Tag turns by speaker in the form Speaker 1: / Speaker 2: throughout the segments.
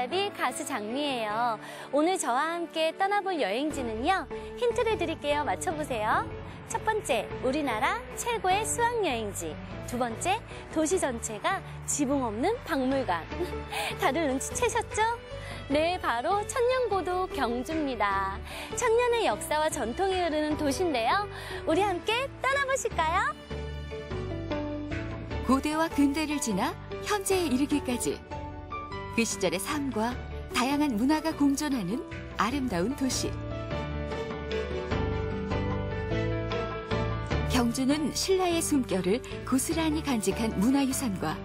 Speaker 1: 알려드릴 가수 장미예요. 오늘 저와 함께 떠나볼 여행지는요. 힌트를 드릴게요. 맞춰보세요. 첫 번째, 우리나라 최고의 수학여행지. 두 번째, 도시 전체가 지붕 없는 박물관. 다들 눈치채셨죠? 네, 바로 천년고도 경주입니다. 천년의 역사와 전통이 흐르는 도시인데요. 우리 함께 떠나보실까요?
Speaker 2: 고대와 근대를 지나 현재에 이르기까지 그 시절의 삶과 다양한 문화가 공존하는 아름다운 도시. 경주는 신라의 숨결을 고스란히 간직한 문화유산과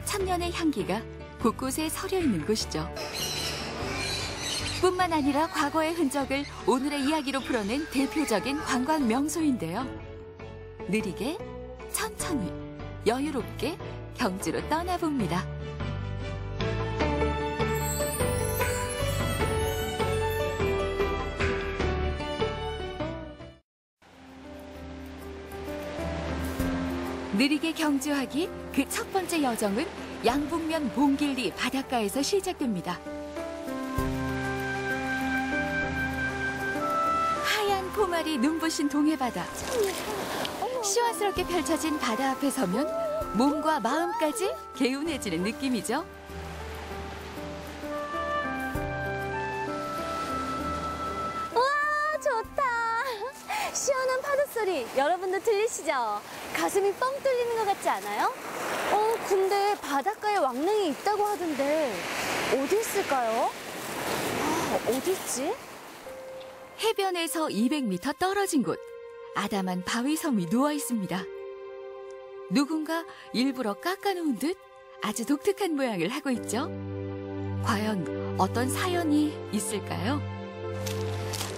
Speaker 2: 천년의 향기가 곳곳에 서려 있는 곳이죠. 뿐만 아니라 과거의 흔적을 오늘의 이야기로 풀어낸 대표적인 관광 명소인데요. 느리게, 천천히, 여유롭게 경주로 떠나봅니다. 느리게 경주하기 그 첫 번째 여정은 양북면 봉길리 바닷가에서 시작됩니다. 하얀 포말이 눈부신 동해바다. 시원스럽게 펼쳐진 바다 앞에 서면 몸과 마음까지 개운해지는 느낌이죠.
Speaker 1: 우와, 좋다. 시원한 파도 소리 여러분도 들리시죠? 가슴이 뻥 뚫리는 것 같지 않아요? 근데 바닷가에 왕릉이 있다고 하던데 어디 있을까요? 어디 있지?
Speaker 2: 해변에서 200m 떨어진 곳, 아담한 바위섬이 누워 있습니다. 누군가 일부러 깎아놓은 듯 아주 독특한 모양을 하고 있죠. 과연 어떤 사연이 있을까요?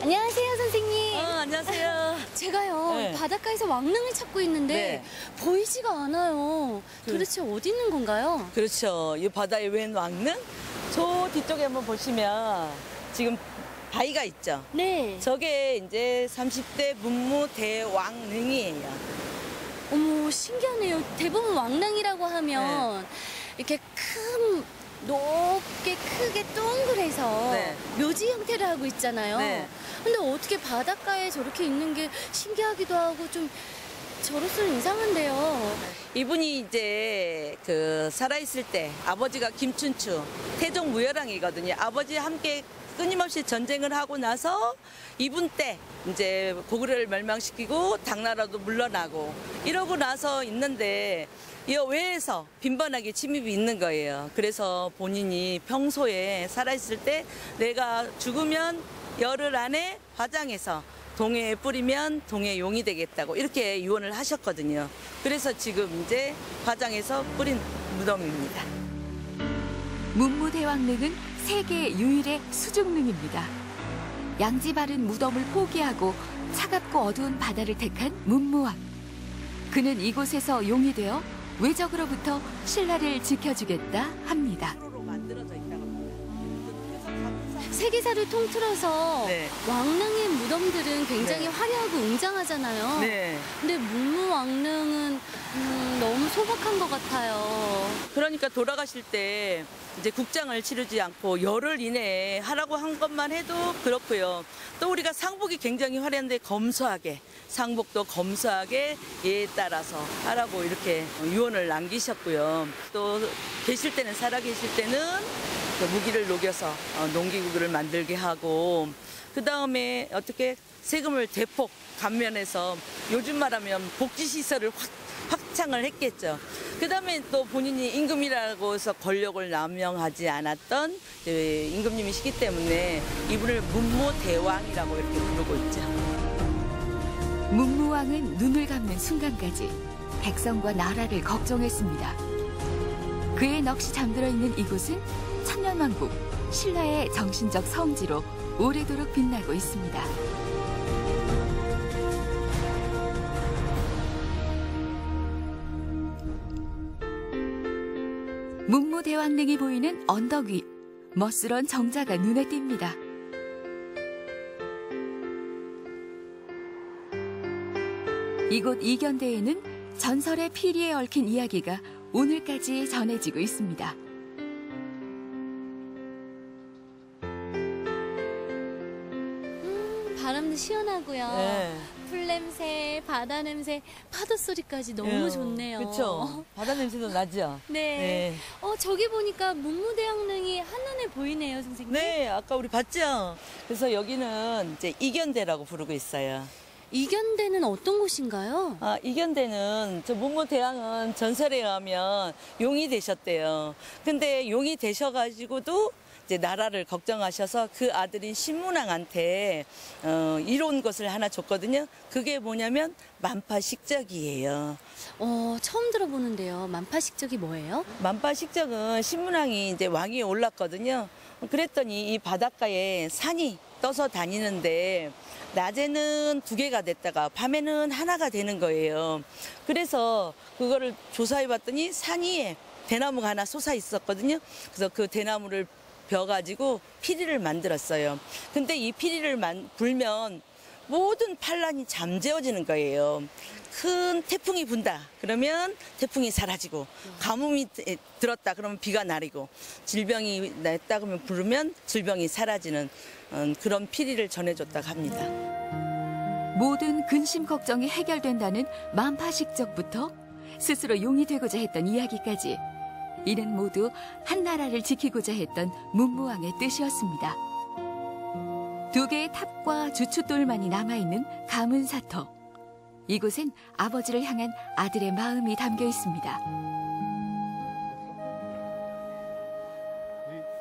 Speaker 1: 안녕하세요, 선생님.
Speaker 3: 안녕하세요.
Speaker 1: 제가요,
Speaker 3: 네.
Speaker 1: 바닷가에서 왕릉을 찾고 있는데
Speaker 3: 네.
Speaker 1: 보이지가 않아요. 도대체 어디 있는 건가요?
Speaker 3: 그렇죠. 이 바다의 웬 왕릉? 저 뒤쪽에 한번 보시면 지금 바위가 있죠.
Speaker 1: 네.
Speaker 3: 저게 이제 30대 문무대왕릉이에요.
Speaker 1: 어머, 신기하네요. 대부분 왕릉이라고 하면 이렇게 높게 크게 동그래서
Speaker 3: 네.
Speaker 1: 묘지 형태를 하고 있잖아요.
Speaker 3: 네.
Speaker 1: 근데 어떻게 바닷가에 저렇게 있는 게 신기하기도 하고 좀 저로서는 이상한데요.
Speaker 3: 이분이 이제 살아있을 때 아버지가 김춘추, 태종 무열왕이거든요. 아버지와 함께 끊임없이 전쟁을 하고 나서 이분 때 이제 고구려를 멸망시키고 당나라도 물러나고 이러고 나서 있는데 이 외에서 빈번하게 침입이 있는 거예요. 그래서 본인이 평소에 살아있을 때 내가 죽으면 열흘 안에 화장해서 동해에 뿌리면 동해 용이 되겠다고 이렇게 유언을 하셨거든요. 그래서 지금 이제 화장해서 뿌린 무덤입니다.
Speaker 2: 문무대왕릉은 세계 유일의 수중릉입니다. 양지 바른 무덤을 포기하고 차갑고 어두운 바다를 택한 문무왕. 그는 이곳에서 용이 되어 외적으로부터 신라를 지켜주겠다 합니다.
Speaker 1: 세계사를 통틀어서
Speaker 3: 네.
Speaker 1: 왕릉의 무덤들은 굉장히
Speaker 3: 네.
Speaker 1: 화려하고 웅장하잖아요.
Speaker 3: 네.
Speaker 1: 근데 문무왕릉은 너무 소박한 것 같아요.
Speaker 3: 그러니까 돌아가실 때 이제 국장을 치르지 않고 열흘 이내에 하라고 한 것만 해도 그렇고요. 또 우리가 상복이 굉장히 화려한데 검소하게, 상복도 검소하게 예에 따라서 하라고 이렇게 유언을 남기셨고요. 또 계실 때는, 살아 계실 때는 무기를 녹여서 농기구를 만들게 하고, 그 다음에 어떻게 세금을 대폭 감면해서 요즘 말하면 복지시설을 확장을 했겠죠. 그 다음에 또 본인이 임금이라고 해서 권력을 남용하지 않았던 임금님이시기 때문에 이분을 문무대왕이라고 이렇게 부르고 있죠.
Speaker 2: 문무왕은 눈을 감는 순간까지 백성과 나라를 걱정했습니다. 그의 넋이 잠들어 있는 이곳은 천년왕국 신라의 정신적 성지로 오래도록 빛나고 있습니다. 문무대왕릉이 보이는 언덕 위, 멋스런 정자가 눈에 띕니다. 이곳 이견대에는 전설의 피리에 얽힌 이야기가 오늘까지 전해지고 있습니다.
Speaker 1: 바람도 시원하고요.
Speaker 3: 네.
Speaker 1: 풀 냄새, 바다 냄새, 파도 소리까지 너무 좋네요.
Speaker 3: 그렇죠. 바다 냄새도 나죠.
Speaker 1: 네. 저기 보니까 문무대왕릉이 한눈에 보이네요, 선생님.
Speaker 3: 네, 아까 우리 봤죠? 그래서 여기는 이제 이견대라고 부르고 있어요.
Speaker 1: 이견대는 어떤 곳인가요?
Speaker 3: 이견대는 저 문무대왕은 전설에 의하면 용이 되셨대요. 근데 용이 되셔가지고도 이제 나라를 걱정하셔서 그 아들인 신문왕한테 이로운 것을 하나 줬거든요. 그게 뭐냐면 만파식적이에요.
Speaker 1: 처음 들어보는데요. 만파식적이 뭐예요?
Speaker 3: 만파식적은 신문왕이 이제 왕위에 올랐거든요. 그랬더니 이 바닷가에 산이 떠서 다니는데 낮에는 2개가 됐다가 밤에는 하나가 되는 거예요. 그래서 그거를 조사해 봤더니 산 위에 대나무가 하나 솟아 있었거든요. 그래서 그 대나무를 벼가지고 피리를 만들었어요. 근데 이 피리를 불면 모든 반란이 잠재워지는 거예요. 큰 태풍이 분다 그러면 태풍이 사라지고, 가뭄이 들었다 그러면 비가 내리고, 질병이 났다 그러면 부르면 질병이 사라지는 그런 피리를 전해줬다고 합니다.
Speaker 2: 모든 근심 걱정이 해결된다는 만파식적부터 스스로 용이 되고자 했던 이야기까지, 이는 모두 한 나라를 지키고자 했던 문무왕의 뜻이었습니다. 2개의 탑과 주춧돌만이 남아있는 가문사터. 이곳엔 아버지를 향한 아들의 마음이 담겨 있습니다.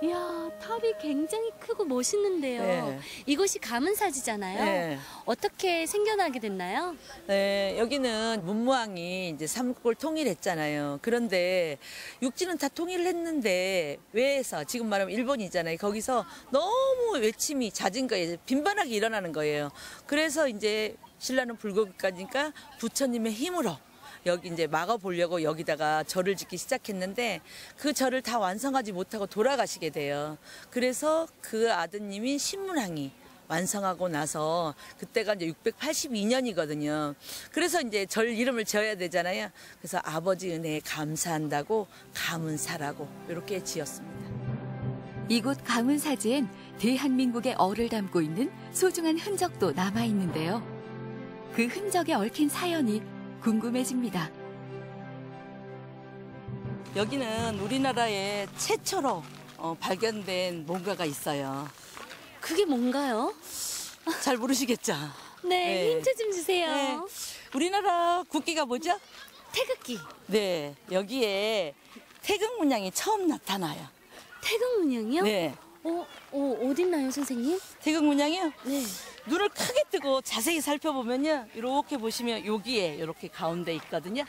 Speaker 1: 이야, 탑이 굉장히 크고 멋있는데요.
Speaker 3: 네.
Speaker 1: 이곳이 가문사지잖아요.
Speaker 3: 네.
Speaker 1: 어떻게 생겨나게 됐나요?
Speaker 3: 네, 여기는 문무왕이 이제 삼국을 통일했잖아요. 그런데 육지는 다 통일을 했는데 외에서, 지금 말하면 일본이잖아요. 거기서 너무 외침이 잦은 거예요. 빈번하게 일어나는 거예요. 그래서 이제 신라는 불국까지니까 부처님의 힘으로 여기 이제 막아보려고 여기다가 절을 짓기 시작했는데 그 절을 다 완성하지 못하고 돌아가시게 돼요. 그래서 그 아드님인 신문왕이 완성하고 나서 그때가 이제 682년이거든요. 그래서 이제 절 이름을 지어야 되잖아요. 그래서 아버지 은혜에 감사한다고 가문사라고 이렇게 지었습니다.
Speaker 2: 이곳 가문사지엔 대한민국의 얼을 담고 있는 소중한 흔적도 남아있는데요. 그 흔적에 얽힌 사연이 궁금해집니다.
Speaker 3: 여기는 우리나라에 최초로 발견된 뭔가가 있어요.
Speaker 1: 그게 뭔가요?
Speaker 3: 잘 모르시겠죠?
Speaker 1: 네, 힌트 좀 주세요.
Speaker 3: 네. 우리나라 국기가 뭐죠?
Speaker 1: 태극기.
Speaker 3: 네, 여기에 태극 문양이 처음 나타나요.
Speaker 1: 태극 문양이요?
Speaker 3: 네,
Speaker 1: 어딨나요, 선생님?
Speaker 3: 태극 문양이요?
Speaker 1: 네.
Speaker 3: 눈을 크게 뜨고 자세히 살펴보면요, 이렇게 보시면 여기에 이렇게 가운데 있거든요.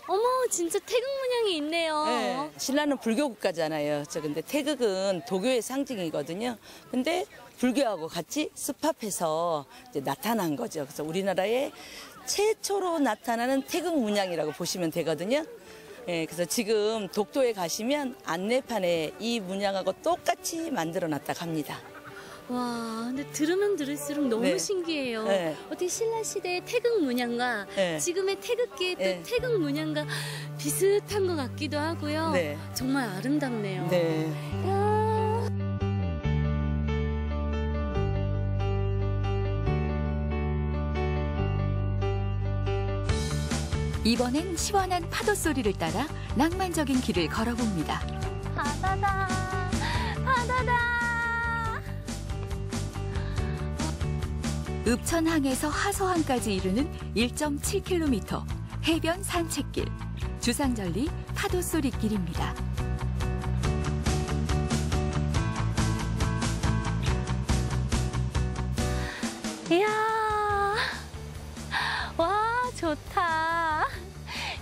Speaker 1: 어머, 진짜 태극 문양이 있네요.
Speaker 3: 네, 신라는 불교 국가잖아요. 근데 태극은 도교의 상징이거든요. 근데 불교하고 같이 습합해서 이제 나타난 거죠. 그래서 우리나라에 최초로 나타나는 태극 문양이라고 보시면 되거든요. 예, 그래서 지금 독도에 가시면 안내판에 이 문양하고 똑같이 만들어 놨다고 합니다.
Speaker 1: 와, 근데 들으면 들을수록 너무
Speaker 3: 네.
Speaker 1: 신기해요.
Speaker 3: 네.
Speaker 1: 어떻게 신라 시대의 태극 문양과
Speaker 3: 네.
Speaker 1: 지금의 태극기의 또
Speaker 3: 네.
Speaker 1: 태극 문양과 비슷한 것 같기도 하고요.
Speaker 3: 네.
Speaker 1: 정말 아름답네요.
Speaker 3: 네.
Speaker 1: 야.
Speaker 2: 이번엔 시원한 파도 소리를 따라 낭만적인 길을 걸어봅니다.
Speaker 1: 바다다, 바다다.
Speaker 2: 읍천항에서 하서항까지 이르는 1.7km 해변 산책길, 주상절리 파도소리 길입니다.
Speaker 1: 이야, 와, 좋다.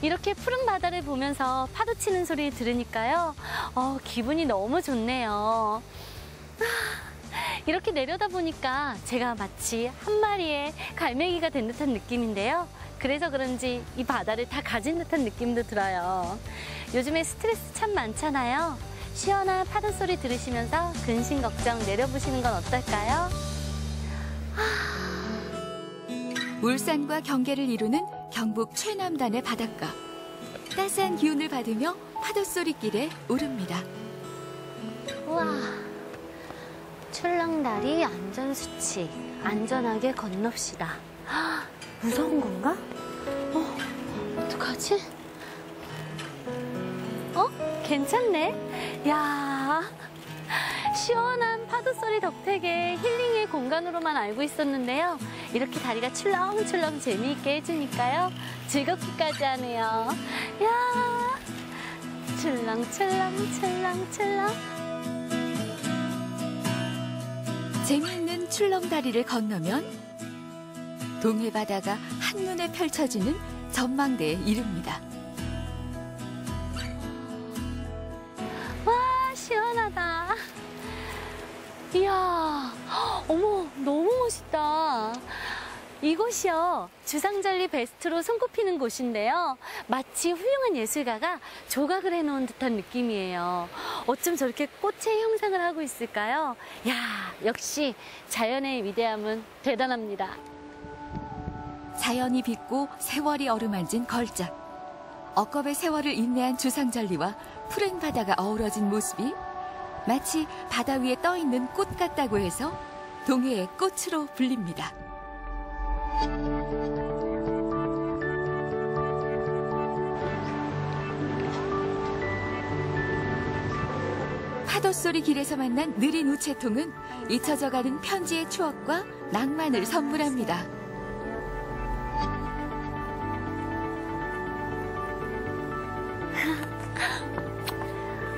Speaker 1: 이렇게 푸른 바다를 보면서 파도 치는 소리 들으니까요. 기분이 너무 좋네요. 이렇게 내려다 보니까 제가 마치 한 마리의 갈매기가 된 듯한 느낌인데요. 그래서 그런지 이 바다를 다 가진 듯한 느낌도 들어요. 요즘에 스트레스 참 많잖아요. 시원한 파도 소리 들으시면서 근심 걱정 내려보시는 건 어떨까요?
Speaker 2: 울산과 경계를 이루는 경북 최남단의 바닷가. 따스한 기운을 받으며 파도소리 길에 오릅니다.
Speaker 1: 우와, 출렁다리 안전수칙. 안전하게 건넙시다. 헉, 무서운 건가? 어떡하지? 괜찮네. 야, 시원한 파도 소리 덕택에 힐링의 공간으로만 알고 있었는데요. 이렇게 다리가 출렁출렁 재미있게 해주니까요. 즐겁기까지 하네요. 야, 출렁출렁.
Speaker 2: 재미있는 출렁다리를 건너면 동해 바다가 한눈에 펼쳐지는 전망대에 이릅니다.
Speaker 1: 와, 시원하다. 이야, 어머, 너무 멋있다. 이곳이요, 주상절리 베스트로 손꼽히는 곳인데요. 마치 훌륭한 예술가가 조각을 해놓은 듯한 느낌이에요. 어쩜 저렇게 꽃의 형상을 하고 있을까요? 야, 역시 자연의 위대함은 대단합니다.
Speaker 2: 자연이 빚고 세월이 어루만진 걸작. 억겁의 세월을 인내한 주상절리와 푸른 바다가 어우러진 모습이 마치 바다 위에 떠있는 꽃 같다고 해서 동해의 꽃으로 불립니다. 파도소리 길에서 만난 느린 우체통은 잊혀져가는 편지의 추억과 낭만을 선물합니다.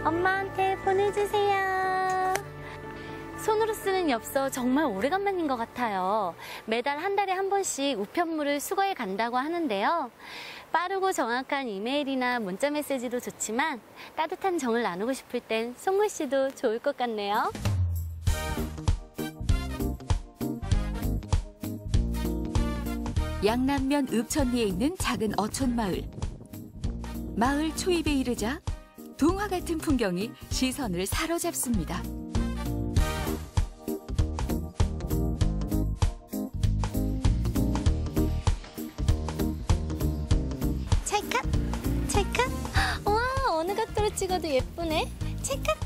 Speaker 1: 엄마한테 보내주세요. 손으로 쓰는 엽서 정말 오래간만인 것 같아요. 매달 한 달에 한 번씩 우편물을 수거해 간다고 하는데요. 빠르고 정확한 이메일이나 문자 메시지도 좋지만 따뜻한 정을 나누고 싶을 땐 손글씨도 좋을 것 같네요.
Speaker 2: 양남면 읍천리에 있는 작은 어촌마을. 마을 초입에 이르자 동화 같은 풍경이 시선을 사로잡습니다.
Speaker 1: 찰칵. 와, 어느 각도로 찍어도 예쁘네. 찰칵.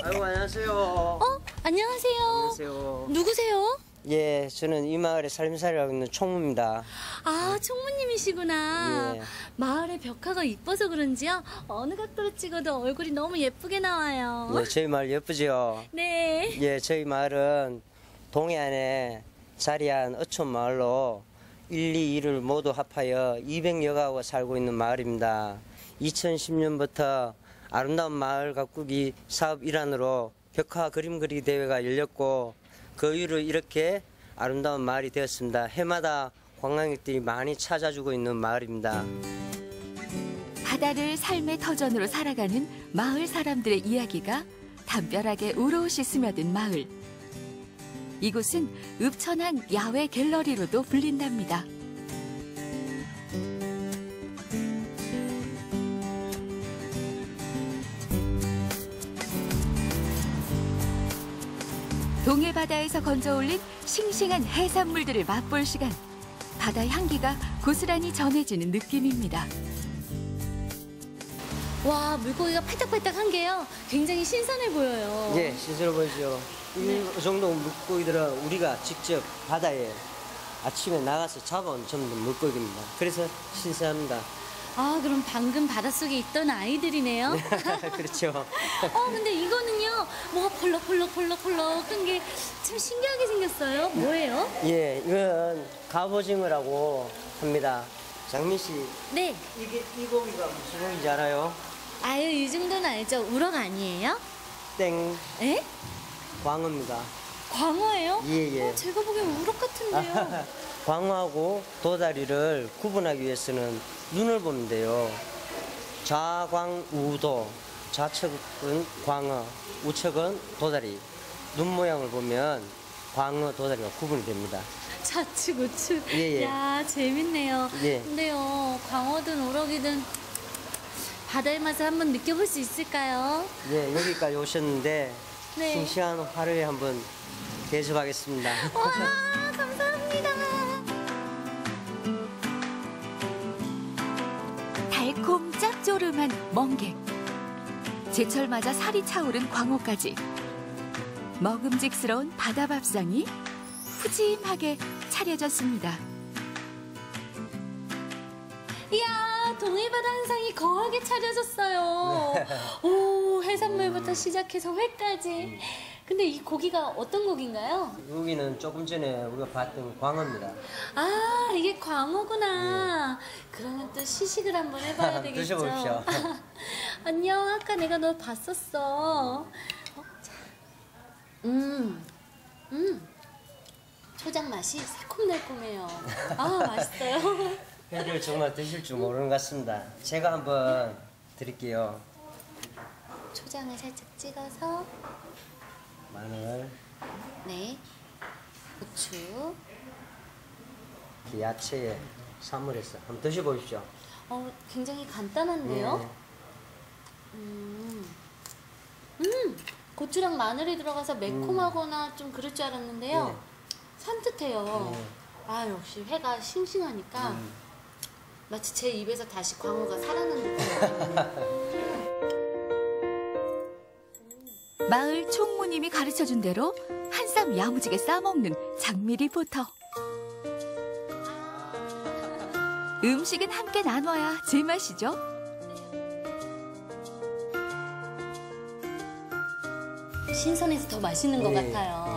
Speaker 4: 아이고, 안녕하세요.
Speaker 1: 안녕하세요.
Speaker 4: 안녕하세요.
Speaker 1: 누구세요?
Speaker 4: 예, 저는 이 마을에 살림살이를 하고 있는 총무입니다.
Speaker 1: 아, 총무님이시구나.
Speaker 4: 예.
Speaker 1: 마을의 벽화가 이뻐서 그런지요. 어느 각도로 찍어도 얼굴이 너무 예쁘게 나와요.
Speaker 4: 예, 저희 마을 예쁘지요?
Speaker 1: 네.
Speaker 4: 예, 저희 마을은 동해안에 자리한 어촌 마을로 1, 2, 2를 모두 합하여 200여 가구가 살고 있는 마을입니다. 2010년부터 아름다운 마을 가꾸기 사업 일환으로 벽화 그림 그리기 대회가 열렸고 그 이후로 이렇게 아름다운 마을이 되었습니다. 해마다 관광객들이 많이 찾아주고 있는 마을입니다.
Speaker 2: 바다를 삶의 터전으로 살아가는 마을 사람들의 이야기가 담벼락에 우러시 스며든 마을. 이곳은 읍천한 야외 갤러리로도 불린답니다. 동해 바다에서 건져올린 싱싱한 해산물들을 맛볼 시간. 바다 향기가 고스란히 전해지는 느낌입니다.
Speaker 1: 와, 물고기가 팔딱팔딱한 게요. 굉장히 신선해 보여요.
Speaker 4: 예, 신선해 보이죠? 이 정도 물고기들은 우리가 직접 바다에 아침에 나가서 잡아온 전부 물고기입니다. 그래서 신선합니다.
Speaker 1: 아, 그럼 방금 바닷속에 있던 아이들이네요.
Speaker 4: 그렇죠.
Speaker 1: 근데 이거는요. 뭐가 펄럭펄럭한 게 참 신기하게 생겼어요. 뭐예요?
Speaker 4: 예, 이건 갑오징어라고 합니다. 장민 씨,
Speaker 1: 네.
Speaker 4: 이 고기가 무슨 고기인지 알아요?
Speaker 1: 아유, 이 정도는 알죠. 우럭 아니에요?
Speaker 4: 땡,
Speaker 1: 에?
Speaker 4: 광어입니다.
Speaker 1: 광어예요?
Speaker 4: 예, 예.
Speaker 1: 제가 보기엔 우럭 같은데요.
Speaker 4: 광어하고 도다리를 구분하기 위해서는 눈을 보면 돼요. 좌광우도, 좌측은 광어, 우측은 도다리. 눈 모양을 보면 광어, 도다리가 구분이 됩니다.
Speaker 1: 좌측, 우측.
Speaker 4: 예, 예.
Speaker 1: 야, 재밌네요.
Speaker 4: 예.
Speaker 1: 근데요, 광어든 우럭이든 바다의 맛을 한번 느껴볼 수 있을까요?
Speaker 4: 예, 여기까지 오셨는데
Speaker 1: 네.
Speaker 4: 싱싱한 화로에 한번 대접하겠습니다.
Speaker 1: 와, 감사합니다.
Speaker 2: 달콤 짭조름한 멍게. 제철 맞아 살이 차오른 광어까지. 먹음직스러운 바다 밥상이 푸짐하게 차려졌습니다.
Speaker 1: 이야, 동해바다 한상이 거하게 차려졌어요. 오, 해산물부터 시작해서 회까지. 근데 이 고기가 어떤 고기인가요?
Speaker 4: 여기는 조금 전에 우리가 봤던 광어입니다.
Speaker 1: 아, 이게 광어구나. 그러면 또 시식을 한번 해봐야 되겠죠?
Speaker 4: 드셔보십시오.
Speaker 1: 안녕, 아까 내가 너 봤었어. 자. 초장 맛이 새콤달콤해요. 아, 맛있어요.
Speaker 4: 회를 정말 드실 줄 모르는 것 같습니다. 제가 한번 드릴게요.
Speaker 1: 초장을 살짝 찍어서.
Speaker 4: 마늘,
Speaker 1: 네. 고추.
Speaker 4: 야채에 사물에서 한번 드셔보십시오.
Speaker 1: 굉장히 간단한데요? 고추랑 마늘이 들어가서 매콤하거나 좀 그럴 줄 알았는데요.
Speaker 4: 네.
Speaker 1: 산뜻해요. 아, 역시 회가 싱싱하니까 마치 제 입에서 다시 광어가 살아난 느낌이에요.
Speaker 2: 마을 총무님이 가르쳐준 대로 한 쌈 야무지게 싸먹는 장미 리포터. 음식은 함께 나눠야 제맛이죠.
Speaker 1: 신선해서 더 맛있는 것
Speaker 4: 네.
Speaker 1: 같아요.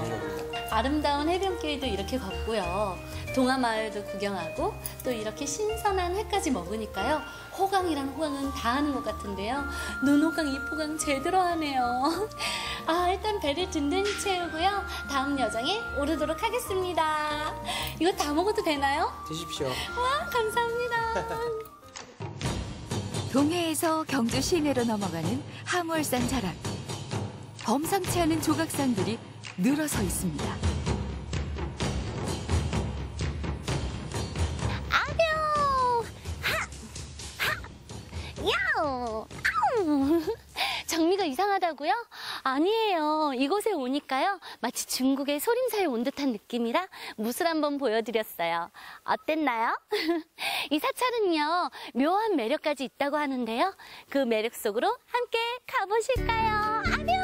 Speaker 1: 아름다운 해변길도 이렇게 걷고요. 동화마을도 구경하고 또 이렇게 신선한 회까지 먹으니까요. 호강이란 호강은 다 하는 것 같은데요. 눈호강, 입호강 제대로 하네요. 아, 일단 배를 든든히 채우고요. 다음 여정에 오르도록 하겠습니다. 이거 다 먹어도 되나요?
Speaker 4: 드십시오.
Speaker 1: 와, 감사합니다.
Speaker 2: 동해에서 경주 시내로 넘어가는 하물산 자락. 범상치 않은 조각상들이 늘어서 있습니다.
Speaker 1: 아뇨! 야오! 아우! 장미가 이상하다고요? 아니에요. 이곳에 오니까요. 마치 중국의 소림사에 온 듯한 느낌이라 무술 한번 보여드렸어요. 어땠나요? 이 사찰은요. 묘한 매력까지 있다고 하는데요. 그 매력 속으로 함께 가보실까요? 아뇨!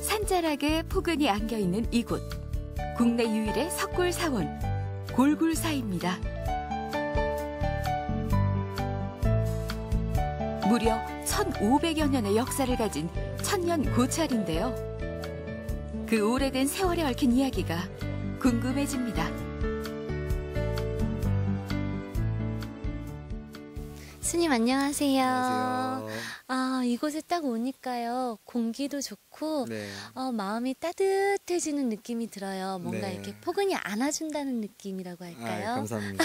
Speaker 2: 산자락에 포근이 안겨있는 이곳. 국내 유일의 석굴사원, 골굴사입니다. 무려 1500여 년의 역사를 가진 천년 고찰인데요. 그 오래된 세월에 얽힌 이야기가 궁금해집니다.
Speaker 1: 스님 안녕하세요.
Speaker 5: 안녕하세요.
Speaker 1: 아, 이곳에 딱 오니까요. 공기도 좋고
Speaker 5: 네.
Speaker 1: 마음이 따뜻해지는 느낌이 들어요. 뭔가
Speaker 5: 네.
Speaker 1: 이렇게 포근히 안아준다는 느낌이라고 할까요?
Speaker 5: 감사합니다.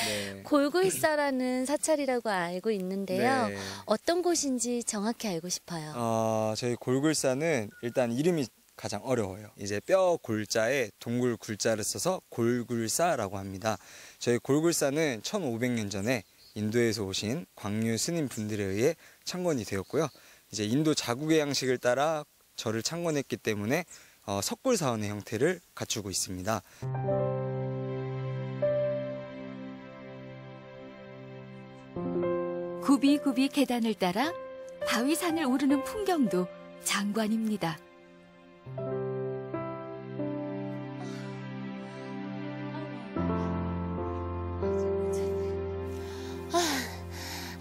Speaker 5: 네.
Speaker 1: 골굴사라는 사찰이라고 알고 있는데요.
Speaker 5: 네.
Speaker 1: 어떤 곳인지 정확히 알고 싶어요.
Speaker 5: 저희 골굴사는 일단 이름이 가장 어려워요. 이제 뼈 골자에 동굴 굴자를 써서 골굴사라고 합니다. 저희 골굴사는 1500년 전에 인도에서 오신 광류 스님 분들에 의해 창건이 되었고요. 이제 인도 자국의 양식을 따라 절을 창건했기 때문에 석굴사원의 형태를 갖추고 있습니다.
Speaker 2: 굽이굽이 계단을 따라 바위산을 오르는 풍경도 장관입니다.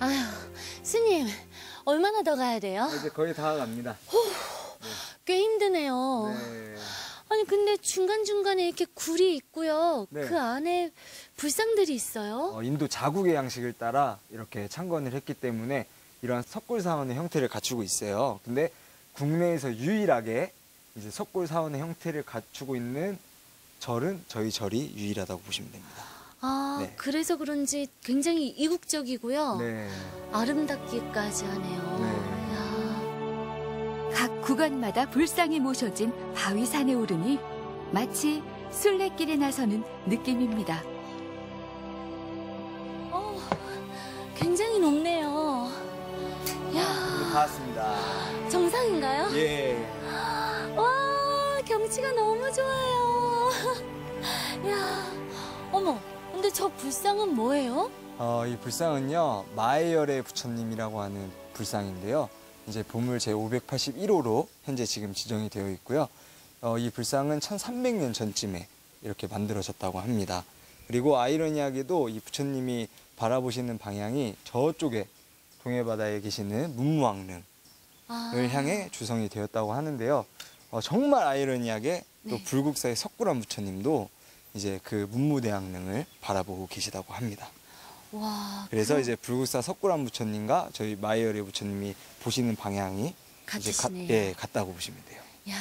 Speaker 1: 아휴, 스님 얼마나 더 가야 돼요?
Speaker 5: 이제 거의 다 갑니다.
Speaker 1: 꽤 힘드네요.
Speaker 5: 네.
Speaker 1: 아니 근데 중간중간에 이렇게 굴이 있고요.
Speaker 5: 네.
Speaker 1: 그 안에 불상들이 있어요.
Speaker 5: 인도 자국의 양식을 따라 이렇게 창건을 했기 때문에 이러한 석굴사원의 형태를 갖추고 있어요. 근데 국내에서 유일하게 이제 석굴사원의 형태를 갖추고 있는 절은 저희 절이 유일하다고 보시면 됩니다.
Speaker 1: 아,
Speaker 5: 네.
Speaker 1: 그래서 그런지 굉장히 이국적이고요.
Speaker 5: 네.
Speaker 1: 아름답기까지 하네요.
Speaker 5: 네.
Speaker 1: 이야.
Speaker 2: 각 구간마다 불상이 모셔진 바위산에 오르니 마치 순례길에 나서는 느낌입니다.
Speaker 1: 굉장히 높네요. 이야,
Speaker 5: 다 왔습니다.
Speaker 1: 정상인가요?
Speaker 5: 예.
Speaker 1: 와, 경치가 너무 좋아요. 이야, 어머, 근데 저 불상은 뭐예요?
Speaker 5: 이 불상은요 마해열의 부처님이라고 하는 불상인데요. 이제 보물 제581호로 현재 지금 지정이 되어 있고요. 이 불상은 1300년 전쯤에 이렇게 만들어졌다고 합니다. 그리고 아이러니하게도 이 부처님이 바라보시는 방향이 저쪽에 동해바다에 계시는 문무왕릉을 향해 조성이 되었다고 하는데요. 정말 아이러니하게 또
Speaker 1: 네.
Speaker 5: 불국사의 석굴암 부처님도 이제 그 문무대왕릉을 바라보고 계시다고 합니다.
Speaker 1: 와,
Speaker 5: 그래서 이제 불국사 석굴암 부처님과 저희 마이어리 부처님이 보시는 방향이 이제
Speaker 1: 같으시네요.
Speaker 5: 같다고 보시면 돼요.
Speaker 1: 야,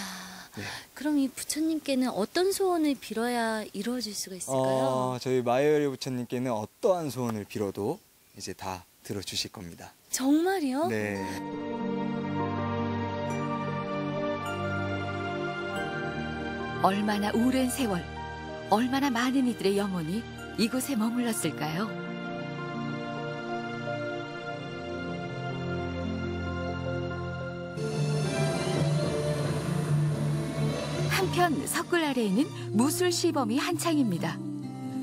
Speaker 5: 네.
Speaker 1: 그럼 이 부처님께는 어떤 소원을 빌어야 이루어질 수가 있을까요?
Speaker 5: 저희 마이어리 부처님께는 어떠한 소원을 빌어도 이제 다 들어주실 겁니다.
Speaker 1: 정말이요?
Speaker 5: 네.
Speaker 2: 얼마나 오랜 세월, 얼마나 많은 이들의 영혼이 이곳에 머물렀을까요? 한편 석굴 아래에는 무술 시범이 한창입니다.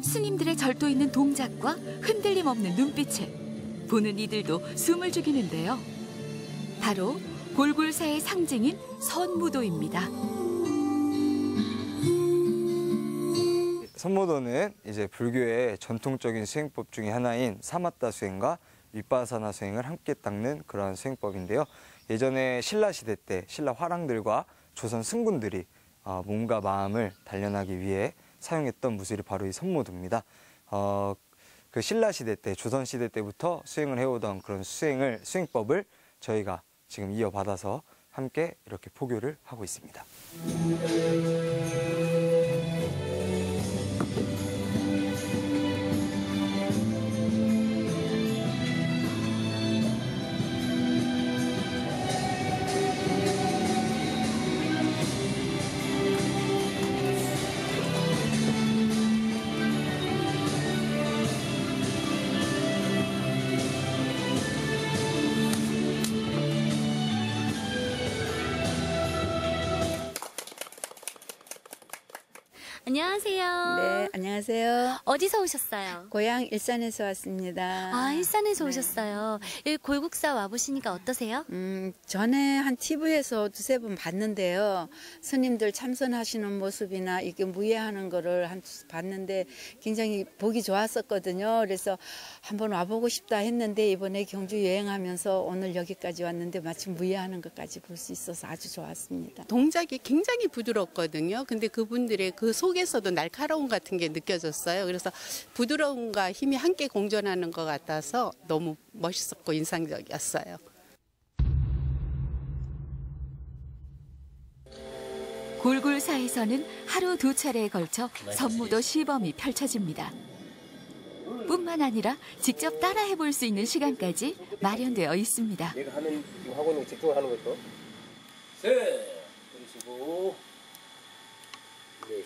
Speaker 2: 스님들의 절도 있는 동작과 흔들림 없는 눈빛에 보는 이들도 숨을 죽이는데요. 바로 골굴사의 상징인 선무도입니다.
Speaker 5: 선무도는 이제 불교의 전통적인 수행법 중에 하나인 사마타 수행과 윗바사나 수행을 함께 닦는 그러한 수행법인데요. 예전에 신라 시대 때 신라 화랑들과 조선 승군들이 몸과 마음을 단련하기 위해 사용했던 무술이 바로 이 선무도입니다. 그 신라 시대 때, 조선 시대 때부터 수행을 해오던 그런 수행법을 저희가 지금 이어받아서 함께 이렇게 포교를 하고 있습니다.
Speaker 1: 안녕하세요.
Speaker 6: 네, 안녕하세요.
Speaker 1: 어디서 오셨어요?
Speaker 6: 고향 일산에서 왔습니다.
Speaker 1: 아, 일산에서
Speaker 6: 네.
Speaker 1: 오셨어요. 이 골국사 와보시니까 어떠세요?
Speaker 6: 전에 한 TV에서 두세 번 봤는데요. 스님들 참선하시는 모습이나 이게 무예하는 거를 봤는데 굉장히 보기 좋았었거든요. 그래서 한번 와보고 싶다 했는데 이번에 경주 여행하면서 오늘 여기까지 왔는데 마침 무예하는 것까지 볼 수 있어서 아주 좋았습니다.
Speaker 7: 동작이 굉장히 부드럽거든요. 근데 그분들의 그 속에서도 날카로움 같은 게 느껴졌어요. 그래서 부드러움과 힘이 함께 공존하는 것 같아서 너무 멋있었고 인상적이었어요.
Speaker 2: 골굴사에서는 하루 2차례에 걸쳐 선무도 시범이 펼쳐집니다. 뿐만 아니라 직접 따라해 볼 수 있는 시간까지 마련되어 있습니다.
Speaker 8: 내가 하는 지금 하고 있는 거 집중을 하는 것도 셋 그러시고 넷.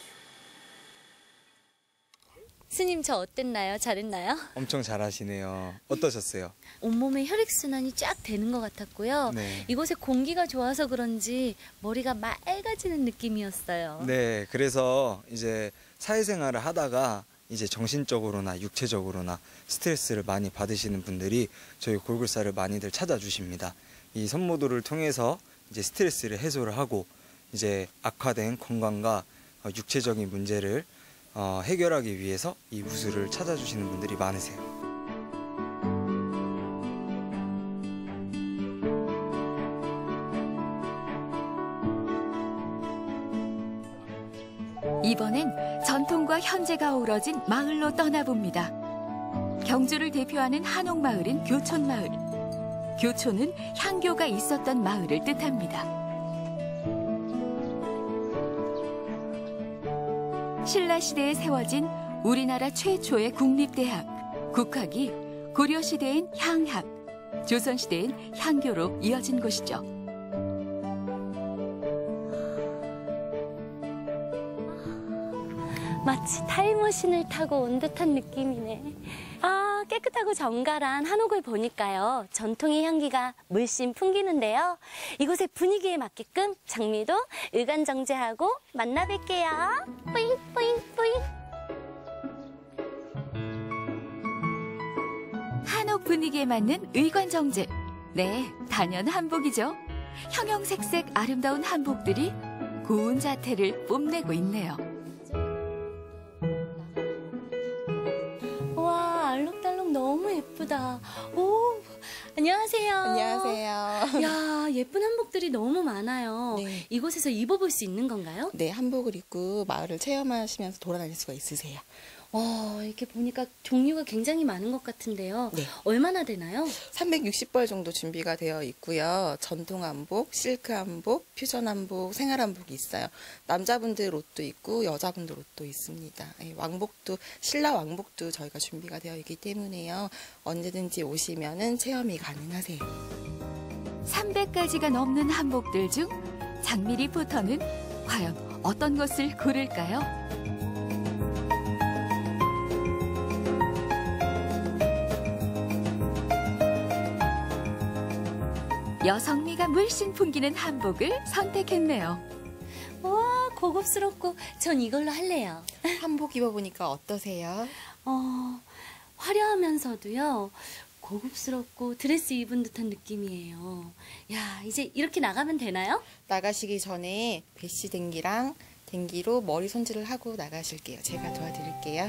Speaker 1: 스님 저 어땠나요? 잘했나요?
Speaker 5: 엄청 잘하시네요. 어떠셨어요?
Speaker 1: 온몸에 혈액순환이 쫙 되는 것 같았고요.
Speaker 5: 네.
Speaker 1: 이곳에 공기가 좋아서 그런지 머리가 맑아지는 느낌이었어요.
Speaker 5: 네, 그래서 이제 사회생활을 하다가 이제 정신적으로나 육체적으로나 스트레스를 많이 받으시는 분들이 저희 골굴사를 많이들 찾아주십니다. 이 선무도를 통해서 이제 스트레스를 해소를 하고 이제 악화된 건강과 육체적인 문제를 해결하기 위해서 이 무술을 찾아주시는 분들이 많으세요.
Speaker 2: 이번엔 전통과 현재가 어우러진 마을로 떠나봅니다. 경주를 대표하는 한옥마을인 교촌마을. 교촌은 향교가 있었던 마을을 뜻합니다. 신라시대에 세워진 우리나라 최초의 국립대학, 국학이 고려시대엔 향학, 조선시대엔 향교로 이어진 곳이죠.
Speaker 1: 마치 타임머신을 타고 온 듯한 느낌이네. 아, 깨끗하고 정갈한 한옥을 보니까요. 전통의 향기가 물씬 풍기는데요. 이곳의 분위기에 맞게끔 장미도 의관정제하고 만나 뵐게요. 뿌잉 뿌잉 뿌잉.
Speaker 2: 한옥 분위기에 맞는 의관정제. 네, 단연 한복이죠. 형형색색 아름다운 한복들이 고운 자태를 뽐내고 있네요.
Speaker 1: 와, 알록달록 너무 예쁘다. 오, 안녕하세요.
Speaker 9: 안녕하세요.
Speaker 1: 야, 예쁜 한복들이 너무 많아요.
Speaker 9: 네.
Speaker 1: 이곳에서 입어볼 수 있는 건가요?
Speaker 9: 네, 한복을 입고 마을을 체험하시면서 돌아다닐 수가 있으세요.
Speaker 1: 이렇게 보니까 종류가 굉장히 많은 것 같은데요.
Speaker 9: 네.
Speaker 1: 얼마나 되나요?
Speaker 9: 360벌 정도 준비가 되어 있고요. 전통 한복, 실크 한복, 퓨전 한복, 생활 한복이 있어요. 남자분들 옷도 있고 여자분들 옷도 있습니다. 예, 왕복도, 신라 왕복도 저희가 준비가 되어 있기 때문에요. 언제든지 오시면은 체험이 가능하세요.
Speaker 2: 300가지가 넘는 한복들 중 장미리포터는 과연 어떤 것을 고를까요? 여성미가 물씬 풍기는 한복을 선택했네요.
Speaker 1: 와, 고급스럽고 전 이걸로 할래요.
Speaker 9: 한복 입어보니까 어떠세요?
Speaker 1: 화려하면서도요. 고급스럽고 드레스 입은 듯한 느낌이에요. 야, 이제 이렇게 나가면 되나요?
Speaker 9: 나가시기 전에 배시 댕기랑 댕기로 머리 손질을 하고 나가실게요. 제가 도와드릴게요.